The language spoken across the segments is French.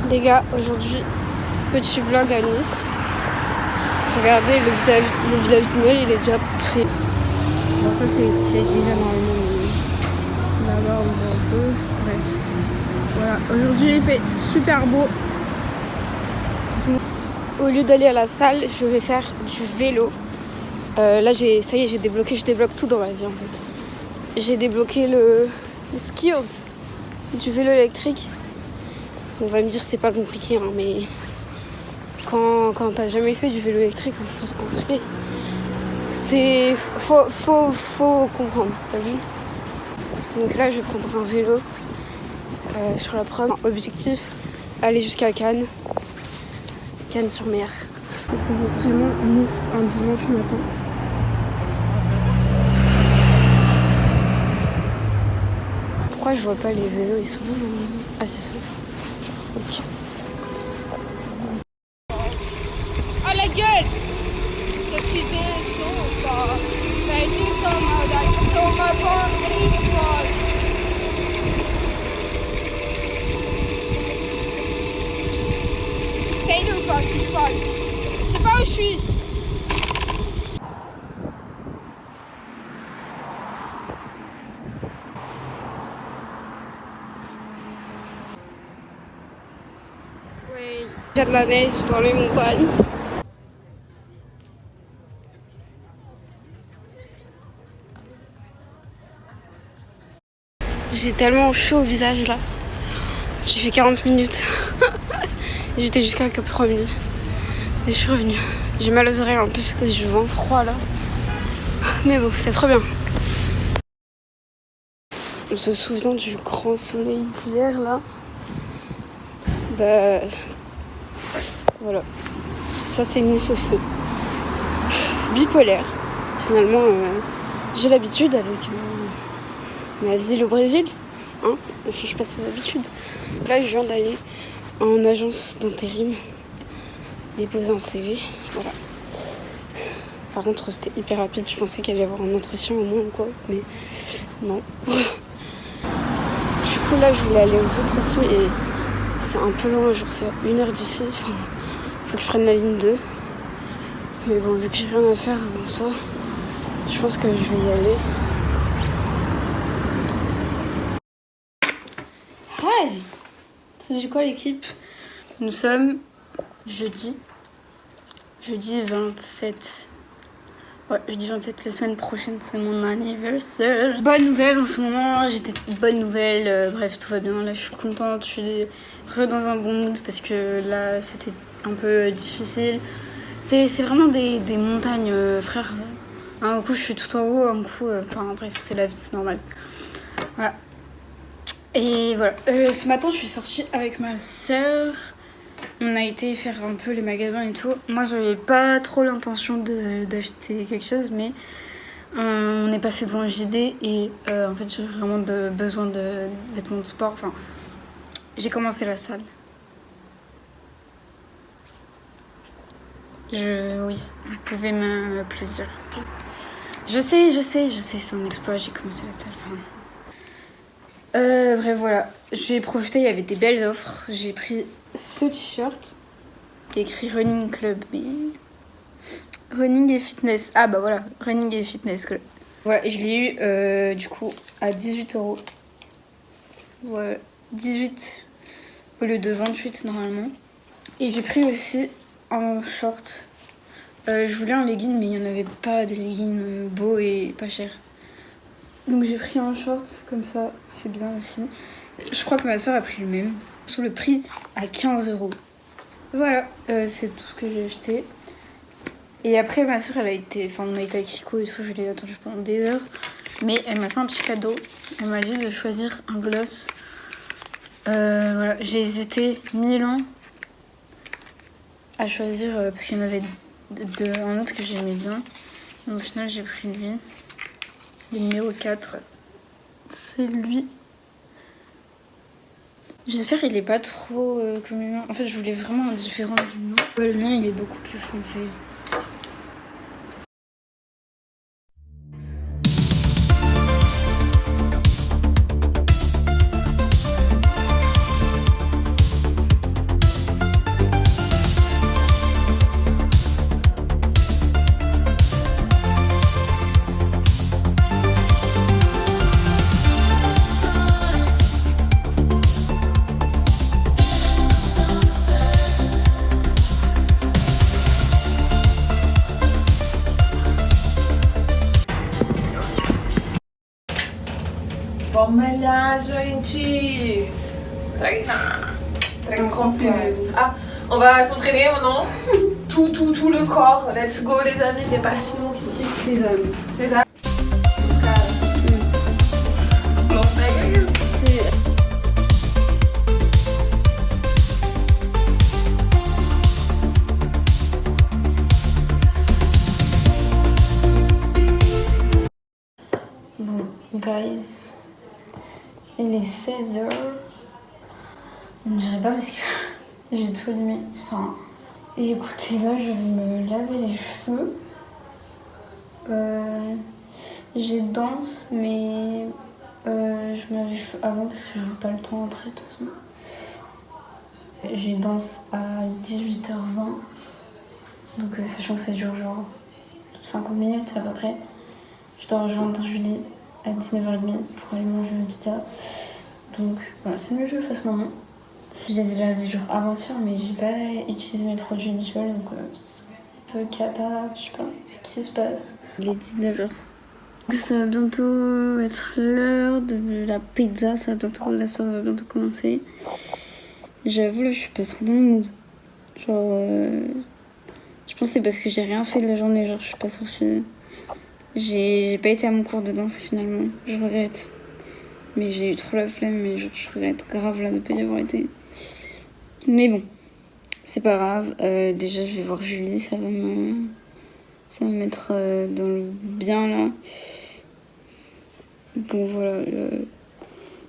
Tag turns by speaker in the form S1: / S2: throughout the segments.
S1: Les gars, aujourd'hui, petit vlog à Nice. Regardez, le village de Noël, il est déjà prêt. Bon, ça, c'est déjà normalement. Là-bas, on voit un peu. Bref. Voilà, aujourd'hui, il fait super beau. Donc, au lieu d'aller à la salle, je vais faire du vélo. Là, ça y est, je débloque tout dans ma vie, en fait. J'ai débloqué les skills du vélo électrique. On va me dire c'est pas compliqué, hein, mais quand t'as jamais fait du vélo électrique, en vrai, c'est faut comprendre, t'as vu. Donc là, je vais prendre un vélo sur la preuve. Objectif, aller jusqu'à Cannes-sur-Mer. C'est trop beau, vraiment Nice un dimanche matin. Pourquoi je vois pas les vélos, ils sont où? Ah, c'est ça. Ok.
S2: Ah la gueule! T'as-tu des choses? T'as dit comme ma banque, paye ou pas, tu parles. Je sais pas où je suis.
S1: Oui, il y a de la neige dans les montagnes. J'ai tellement chaud au visage là. J'ai fait 40 minutes. J'étais jusqu'à Cap 3 minutes. Et je suis revenue. J'ai mal aux oreilles en plus à cause du vent froid là. Mais bon, c'est trop bien. On se souvient du grand soleil d'hier là. Bah voilà. Ça c'est Nice aussi. Bipolaire. Finalement, j'ai l'habitude avec ma ville au Brésil. Hein, je change pas ses habitudes. Là, je viens d'aller en agence d'intérim déposer un CV. Voilà. Par contre, c'était hyper rapide. Je pensais qu'il allait y avoir un entretien au moins ou quoi, mais non. Du coup, là, je voulais aller aux autres aussi, mais c'est un peu loin. Genre, c'est à 1h d'ici. Enfin, faut que je prenne la ligne 2. Mais bon, vu que j'ai rien à faire en soi, je pense que je vais y aller. Hi! C'est quoi l'équipe? Nous sommes jeudi 27. Ouais, jeudi 27, la semaine prochaine, c'est mon anniversaire. Bonne nouvelle en ce moment, bonne nouvelle, bref, tout va bien. Là, je suis contente, je suis dans un bon mood parce que là, c'était un peu difficile. C'est vraiment des montagnes, frère. Un coup, je suis tout en haut, un coup, enfin, bref, c'est la vie, c'est normal. Voilà. Et voilà. Ce matin, je suis sortie avec ma sœur. On a été faire un peu les magasins et tout. Moi, j'avais pas trop l'intention d'acheter quelque chose, mais on est passé devant un JD et en fait, j'avais vraiment besoin de vêtements de sport. Enfin, j'ai commencé la salle. Oui, vous pouvez m'applaudir. Je sais, c'est un exploit, j'ai commencé la salle. Enfin, bref, voilà. J'ai profité, il y avait des belles offres. J'ai pris ce t-shirt écrit Running Club, mais Running et Fitness. Ah bah voilà, Running et Fitness Club. Voilà, et je l'ai eu du coup à 18€. Voilà, 18 au lieu de 28 normalement. Et j'ai pris aussi un short. Je voulais un legging, mais il n'y en avait pas des leggings beaux et pas chers. Donc j'ai pris un short comme ça, c'est bien aussi. Je crois que ma soeur a pris le même, sous le prix à 15€. Voilà, c'est tout ce que j'ai acheté. Et après ma soeur, on a été à Kiko et tout, je l'ai attendu pendant des heures. Mais elle m'a fait un petit cadeau. Elle m'a dit de choisir un gloss. Voilà, j'ai hésité 1000 ans à choisir parce qu'il y en avait un autre que j'aimais bien. Donc, au final, j'ai pris lui. Le numéro 4. C'est lui. J'espère qu'il est pas trop comme le mien. En fait, je voulais vraiment un différent du mien. Ouais, le mien, il est beaucoup plus foncé.
S3: malhar, gente. Treinar. Treino completo. Ah, on va s'entraîner maintenant. Tout le corps. Let's go, les amis, c'est parti, mon kiki.
S1: Sésame.
S3: C'est ça. Não pega isso.
S1: Bon, guys, il est 16h. Je ne dirais pas parce que j'ai tout allumé. Enfin, et écoutez, là, je vais me laver les cheveux. J'ai danse, mais je me lave les cheveux avant parce que j'ai pas le temps après, de toute façon. J'ai danse à 18h20. Donc, sachant que ça dure genre 50 minutes à peu près. Je dois rejoindre Julie à 19h30 pour aller manger un pizza. Donc voilà, c'est mieux que je le fasse maintenant. Je les ai lavés genre avant-hier, mais j'ai pas utilisé mes produits habituels, donc c'est un peu cata, je sais pas ce qui se passe. Il est 19h. Ça va bientôt être l'heure de la pizza, la soirée va bientôt commencer. J'avoue, là, je suis pas trop dans le mood. Genre, je pense que c'est parce que j'ai rien fait de la journée, genre je suis pas sortie. J'ai pas été à mon cours de danse finalement, je regrette. Mais j'ai eu trop la flemme, mais genre, je regrette grave là de pas y avoir été. Mais bon, c'est pas grave. Déjà, je vais voir Julie, ça va me mettre dans le bien là. Bon voilà, je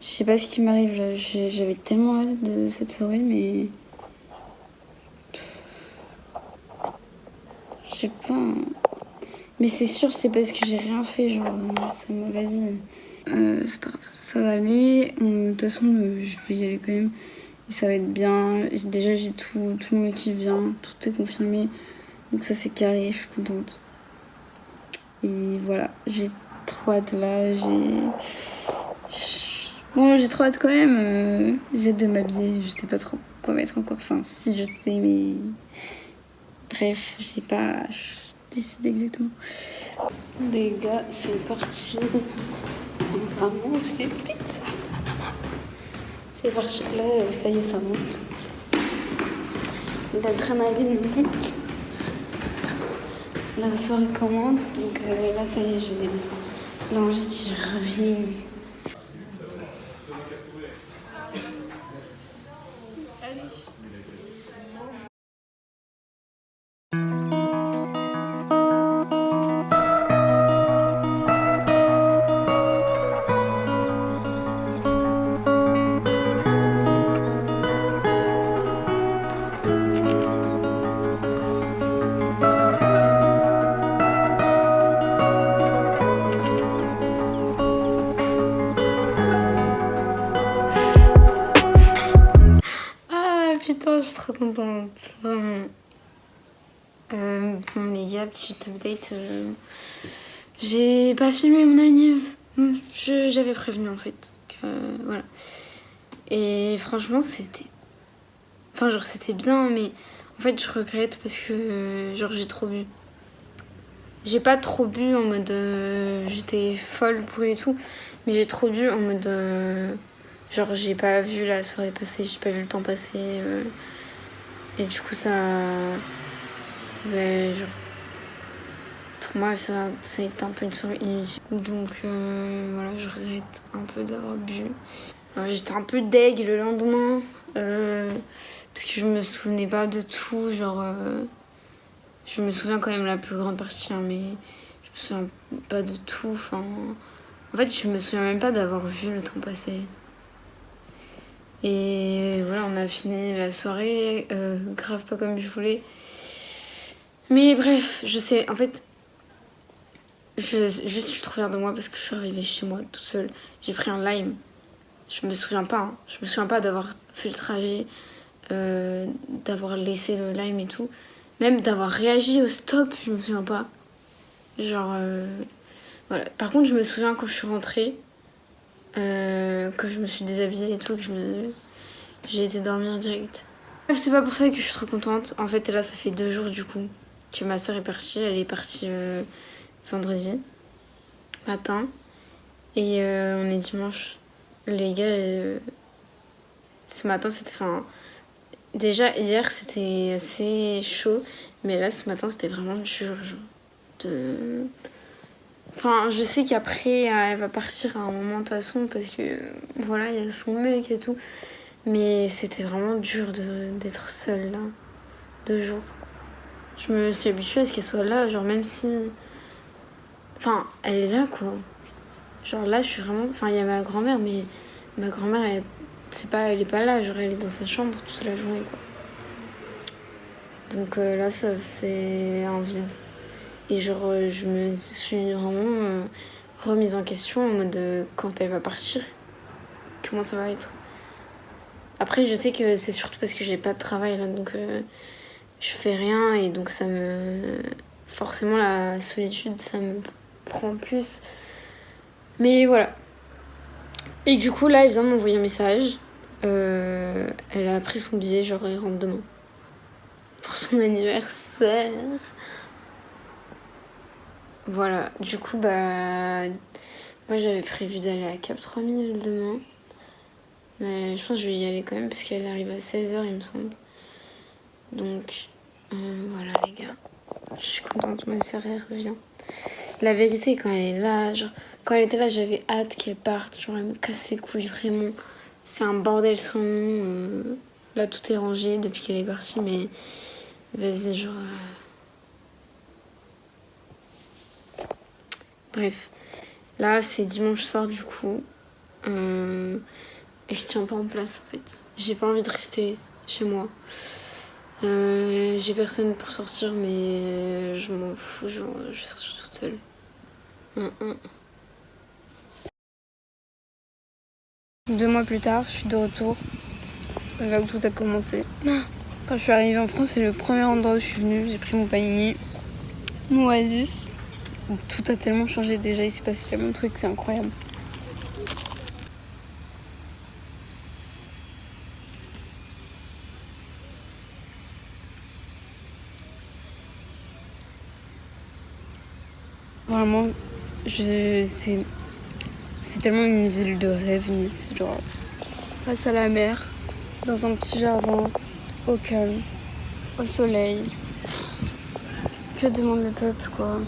S1: sais pas ce qui m'arrive là. J'avais tellement hâte de cette soirée, mais je sais pas. Mais c'est sûr, c'est parce que j'ai rien fait, genre, ça m'a vas-y. C'est pas grave, ça va aller. De toute façon, je vais y aller quand même. Et ça va être bien. Déjà, j'ai tout le monde qui vient, tout est confirmé. Donc ça, c'est carré, je suis contente. Et voilà, j'ai trop hâte là. Bon, j'ai trop hâte quand même. J'ai hâte de m'habiller, je sais pas trop quoi mettre encore. Enfin, si, je sais, mais... Bref, j'ai pas... décider exactement. Les gars, c'est parti. On va manger pizza. C'est parti. Là, ça y est, ça monte. L'adrénaline monte. La soirée commence. Donc là, ça y est, j'ai l'envie qui revient. Putain, je suis trop contente, vraiment. Bon les gars, petite update. J'ai pas filmé mon anniv. J'avais prévenu en fait. Voilà. Et franchement, c'était... Enfin, genre, c'était bien, mais en fait, je regrette parce que, genre, j'ai trop bu. J'ai pas trop bu en mode... j'étais folle pour et tout, mais j'ai trop bu en mode... genre, j'ai pas vu la soirée passer, j'ai pas vu le temps passer. Et du coup, ça... Ouais, genre... Pour moi, ça a été un peu une soirée inutile. Donc, voilà, je regrette un peu d'avoir bu. J'étais un peu deg le lendemain. Parce que je me souvenais pas de tout. Genre... je me souviens quand même la plus grande partie, hein, mais je me souviens pas de tout. Enfin... En fait, je me souviens même pas d'avoir vu le temps passer. Et voilà, on a fini la soirée, grave pas comme je voulais. Mais bref, je sais, en fait, je suis trop fière de moi parce que je suis arrivée chez moi toute seule. J'ai pris un Lime. Je me souviens pas, hein. Je me souviens pas d'avoir fait le trajet, d'avoir laissé le Lime et tout. Même d'avoir réagi au stop, je me souviens pas. Genre, voilà. Par contre, je me souviens quand je suis rentrée, quand je me suis déshabillée et tout, que j'ai été dormir direct. Bref, c'est pas pour ça que je suis trop contente. En fait, là, ça fait 2 jours du coup que ma soeur est partie. Elle est partie vendredi matin. Et on est dimanche. Les gars, ce matin, c'était... Enfin, déjà, hier, c'était assez chaud. Mais là, ce matin, c'était vraiment dur. Enfin, je sais qu'après, elle va partir à un moment de toute façon. Parce que, voilà, il y a son mec et tout. Mais c'était vraiment dur d'être seule, là. 2 jours. Je me suis habituée à ce qu'elle soit là. Genre, même si... Enfin, elle est là, quoi. Genre là, je suis vraiment... Enfin, il y a ma grand-mère, mais ma grand-mère, elle est pas là. Genre, elle est dans sa chambre toute la journée, quoi. Donc là, c'est un vide. Et genre, je me suis vraiment remise en question en mode quand elle va partir, comment ça va être. Après, je sais que c'est surtout parce que j'ai pas de travail, là. Donc, je fais rien et donc ça me... Forcément, la solitude, ça me prend plus... Mais voilà. Et du coup, là, elle vient de m'envoyer un message. Elle a pris son billet, genre, elle rentre demain. Pour son anniversaire. Voilà. Du coup, bah... Moi, j'avais prévu d'aller à Cap 3000 demain. Mais je pense que je vais y aller quand même parce qu'elle arrive à 16h, il me semble. Donc, voilà, les gars. Je suis contente, ma sœur, elle revient. La vérité, quand elle est là, genre... Quand elle était là, j'avais hâte qu'elle parte. Genre, elle me casse les couilles, vraiment. C'est un bordel sans nom. Là, tout est rangé depuis qu'elle est partie, mais... Vas-y, genre... Bref. Là, c'est dimanche soir, du coup. Et je tiens pas en place, en fait. J'ai pas envie de rester chez moi. J'ai personne pour sortir, mais je m'en fous. Genre, je vais sortir toute seule. 2 mois plus tard, je suis de retour, là où tout a commencé. Quand je suis arrivée en France, c'est le premier endroit où je suis venue. J'ai pris mon panini, mon Oasis. Tout a tellement changé déjà, il s'est passé tellement de trucs, c'est incroyable. Vraiment, c'est tellement une ville de rêve, Nice. Genre, face à la mer, dans un petit jardin, au calme, au soleil. Que demande le peuple, quoi.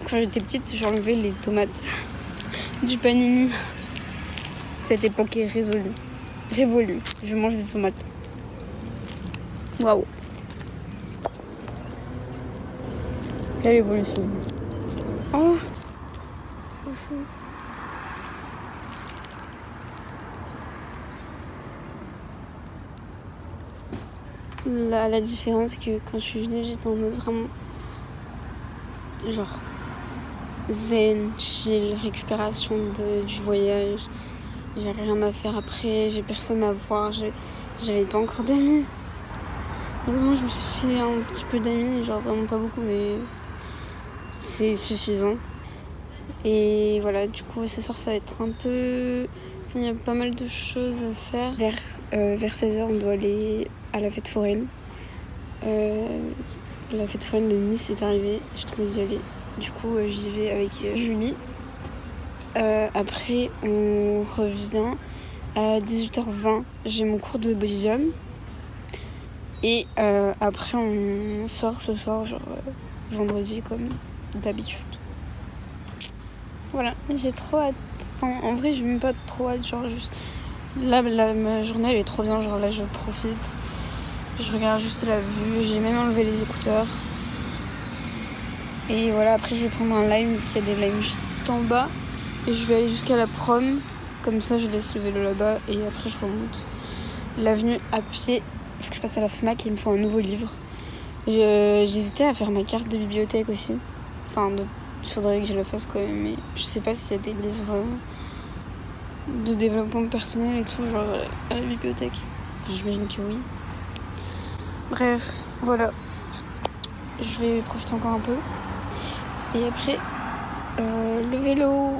S1: Quand j'étais petite, j'enlevais les tomates du panini. Cette époque est révolue. Je mange des tomates. Waouh. Quelle évolution. Oh. La différence, c'est que quand je suis venue, j'étais en mode vraiment... Genre... zen, chill, récupération du voyage. J'ai rien à faire après, j'ai personne à voir, j'avais pas encore d'amis. Heureusement, je me suis fait un petit peu d'amis, genre vraiment pas beaucoup, mais c'est suffisant. Et voilà, du coup, ce soir, ça va être un peu... Enfin, il y a pas mal de choses à faire. Vers 16h, on doit aller à la fête foraine. La fête foraine de Nice est arrivée, j'ai trop envie d'y aller. Du coup, j'y vais avec Julie. Après, on revient à 18h20. J'ai mon cours de body et après, on sort ce soir, genre vendredi, comme d'habitude. Voilà, j'ai trop hâte. Enfin, en vrai, j'ai même pas trop hâte. Genre, juste... Là, ma journée, elle est trop bien. Genre, là, je profite. Je regarde juste la vue. J'ai même enlevé les écouteurs. Et voilà, après, je vais prendre un lime, vu qu'il y a des limes juste en bas. Et je vais aller jusqu'à la prom. Comme ça, je laisse le vélo là-bas. Et après, je remonte l'avenue à pied. Il faut que je passe à la Fnac et il me faut un nouveau livre. J'hésitais à faire ma carte de bibliothèque aussi. Enfin, il faudrait que je le fasse quand même. Mais je sais pas s'il y a des livres de développement personnel et tout, genre à la bibliothèque. Enfin, j'imagine que oui. Bref, voilà. Je vais profiter encore un peu. Et après, le vélo.